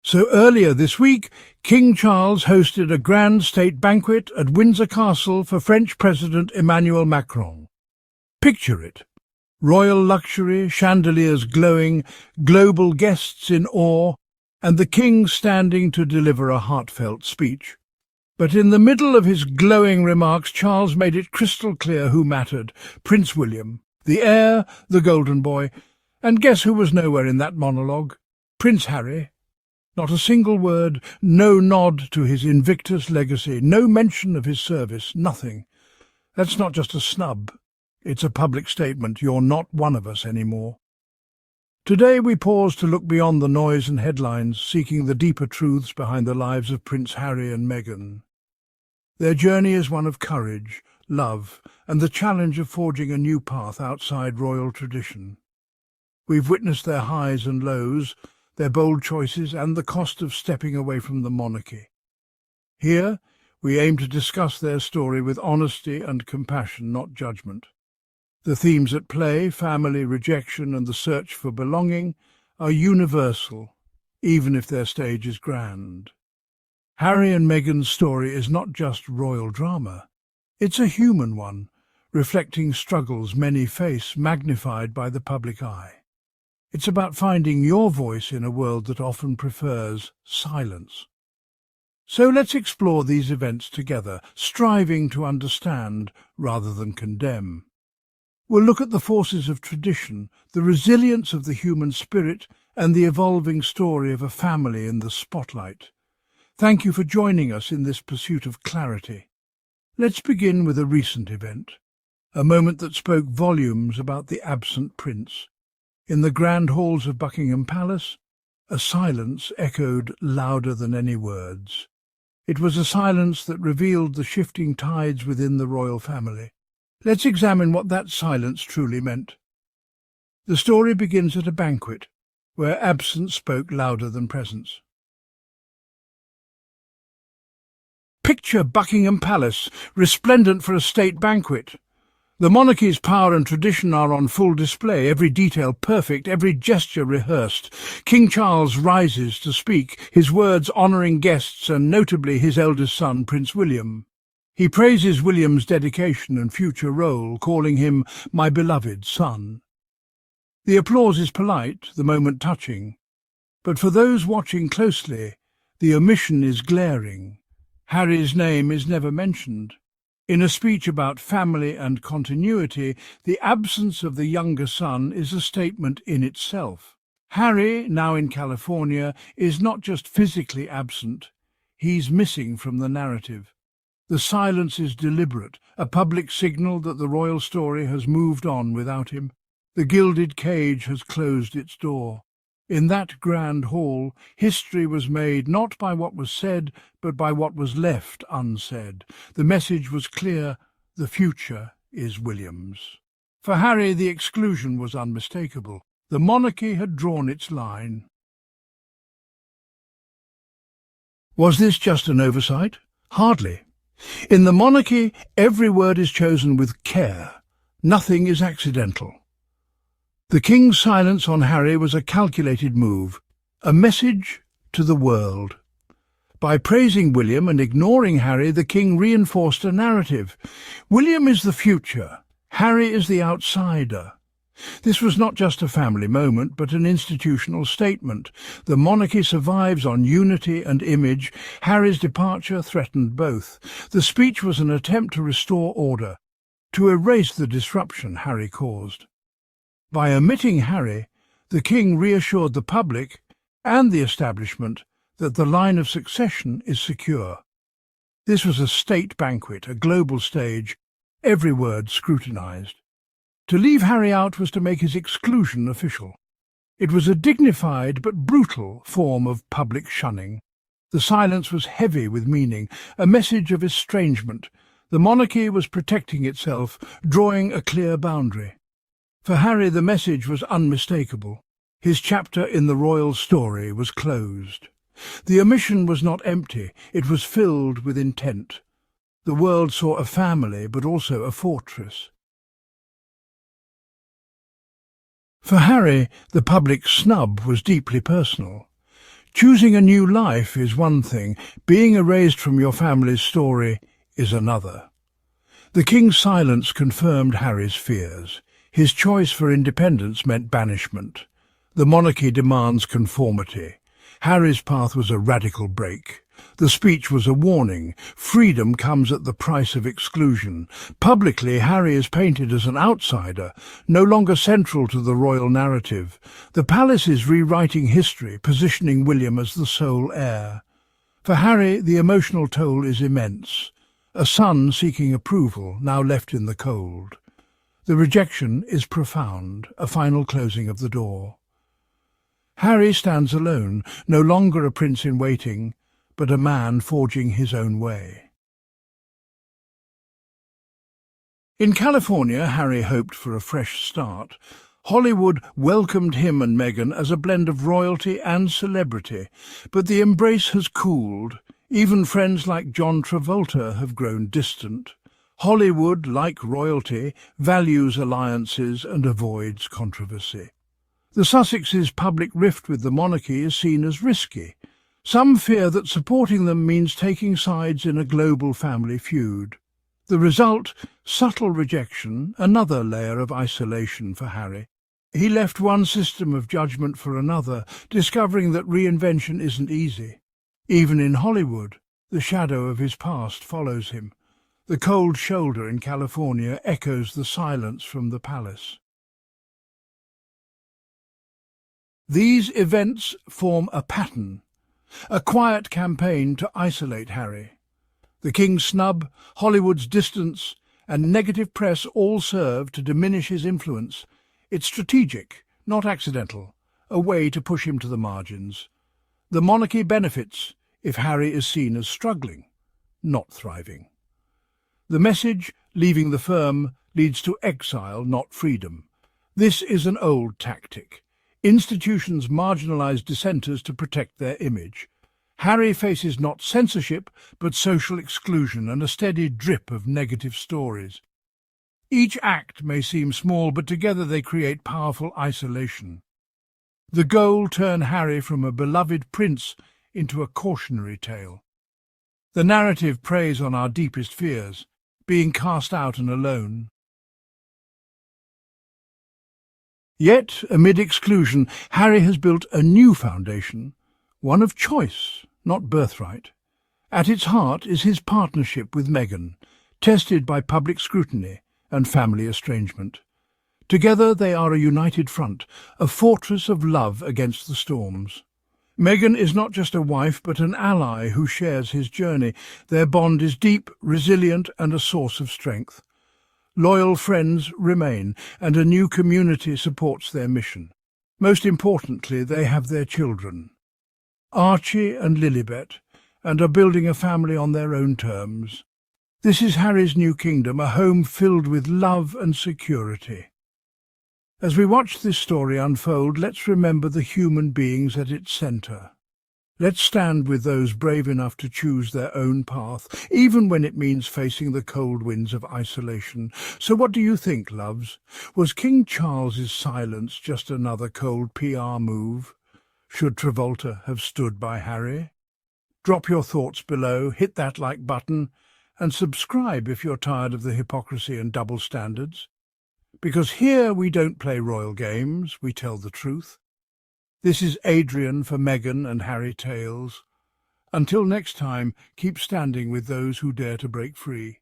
So earlier this week, King Charles hosted a grand state banquet at Windsor Castle for French President Emmanuel Macron. Picture it. Royal luxury, chandeliers glowing, global guests in awe, and the king standing to deliver a heartfelt speech. But in the middle of his glowing remarks, Charles made it crystal clear who mattered: Prince William, the heir, the golden boy. And guess who was nowhere in that monologue? Prince Harry. Not a single word, no nod to his Invictus legacy, no mention of his service, nothing. That's not just a snub. It's a public statement: you're not one of us anymore. Today we pause to look beyond the noise and headlines, seeking the deeper truths behind the lives of Prince Harry and Meghan. Their journey is one of courage, love, and the challenge of forging a new path outside royal tradition. We've witnessed their highs and lows, their bold choices, and the cost of stepping away from the monarchy. Here, we aim to discuss their story with honesty and compassion, not judgment. The themes at play, family, rejection, and the search for belonging, are universal, even if their stage is grand. Harry and Meghan's story is not just royal drama. It's a human one, reflecting struggles many face, magnified by the public eye. It's about finding your voice in a world that often prefers silence. So let's explore these events together, striving to understand rather than condemn. We'll look at the forces of tradition, the resilience of the human spirit, and the evolving story of a family in the spotlight. Thank you for joining us in this pursuit of clarity. Let's begin with a recent event, a moment that spoke volumes about the absent prince. In the grand halls of Buckingham Palace, a silence echoed louder than any words. It was a silence that revealed the shifting tides within the royal family. Let's examine what that silence truly meant. The story begins at a banquet, where absence spoke louder than presence. Picture Buckingham Palace, resplendent for a state banquet. The monarchy's power and tradition are on full display, every detail perfect, every gesture rehearsed. King Charles rises to speak, his words honouring guests and notably his eldest son, Prince William. He praises William's dedication and future role, calling him "my beloved son." The applause is polite, the moment touching. But for those watching closely, the omission is glaring. Harry's name is never mentioned. In a speech about family and continuity, the absence of the younger son is a statement in itself. Harry, now in California, is not just physically absent, he's missing from the narrative. The silence is deliberate, a public signal that the royal story has moved on without him. The gilded cage has closed its door. In that grand hall, history was made not by what was said, but by what was left unsaid. The message was clear: the future is William's. For Harry, the exclusion was unmistakable. The monarchy had drawn its line. Was this just an oversight? Hardly. In the monarchy, every word is chosen with care. Nothing is accidental. The king's silence on Harry was a calculated move, a message to the world. By praising William and ignoring Harry, the king reinforced a narrative. William is the future, Harry is the outsider. This was not just a family moment, but an institutional statement. The monarchy survives on unity and image. Harry's departure threatened both. The speech was an attempt to restore order, to erase the disruption Harry caused. By omitting Harry, the king reassured the public and the establishment that the line of succession is secure. This was a state banquet, a global stage, every word scrutinized. To leave Harry out was to make his exclusion official. It was a dignified but brutal form of public shunning. The silence was heavy with meaning, a message of estrangement. The monarchy was protecting itself, drawing a clear boundary. For Harry, the message was unmistakable. His chapter in the royal story was closed. The omission was not empty, it was filled with intent. The world saw a family, but also a fortress. For Harry, the public snub was deeply personal. Choosing a new life is one thing, being erased from your family's story is another. The king's silence confirmed Harry's fears. His choice for independence meant banishment. The monarchy demands conformity. Harry's path was a radical break. The speech was a warning. Freedom comes at the price of exclusion. Publicly, Harry is painted as an outsider, no longer central to the royal narrative. The palace is rewriting history, positioning William as the sole heir. For Harry, the emotional toll is immense. A son seeking approval, now left in the cold. The rejection is profound, a final closing of the door. Harry stands alone, no longer a prince in waiting, but a man forging his own way. In California, Harry hoped for a fresh start. Hollywood welcomed him and Meghan as a blend of royalty and celebrity, but the embrace has cooled. Even friends like John Travolta have grown distant. Hollywood, like royalty, values alliances and avoids controversy. The Sussexes' public rift with the monarchy is seen as risky. Some fear that supporting them means taking sides in a global family feud. The result, subtle rejection, another layer of isolation for Harry. He left one system of judgment for another, discovering that reinvention isn't easy. Even in Hollywood, the shadow of his past follows him. The cold shoulder in California echoes the silence from the palace. These events form a pattern, a quiet campaign to isolate Harry. The king's snub, Hollywood's distance, and negative press all serve to diminish his influence. It's strategic, not accidental, a way to push him to the margins. The monarchy benefits if Harry is seen as struggling, not thriving. The message, leaving the firm, leads to exile, not freedom. This is an old tactic. Institutions marginalize dissenters to protect their image. Harry faces not censorship, but social exclusion and a steady drip of negative stories. Each act may seem small, but together they create powerful isolation. The goal turns Harry from a beloved prince into a cautionary tale. The narrative preys on our deepest fears, being cast out and alone. Yet, amid exclusion, Harry has built a new foundation, one of choice, not birthright. At its heart is his partnership with Meghan, tested by public scrutiny and family estrangement. Together they are a united front, a fortress of love against the storms. Meghan is not just a wife, but an ally who shares his journey. Their bond is deep, resilient, and a source of strength. Loyal friends remain, and a new community supports their mission. Most importantly, they have their children, Archie and Lilibet, and are building a family on their own terms. This is Harry's new kingdom, a home filled with love and security. As we watch this story unfold, let's remember the human beings at its centre. Let's stand with those brave enough to choose their own path, even when it means facing the cold winds of isolation. So what do you think, loves? Was King Charles's silence just another cold PR move? Should Travolta have stood by Harry? Drop your thoughts below, hit that like button, and subscribe if you're tired of the hypocrisy and double standards. Because here we don't play royal games, we tell the truth. This is Adrian for Meghan and Harry Tales. Until next time, keep standing with those who dare to break free.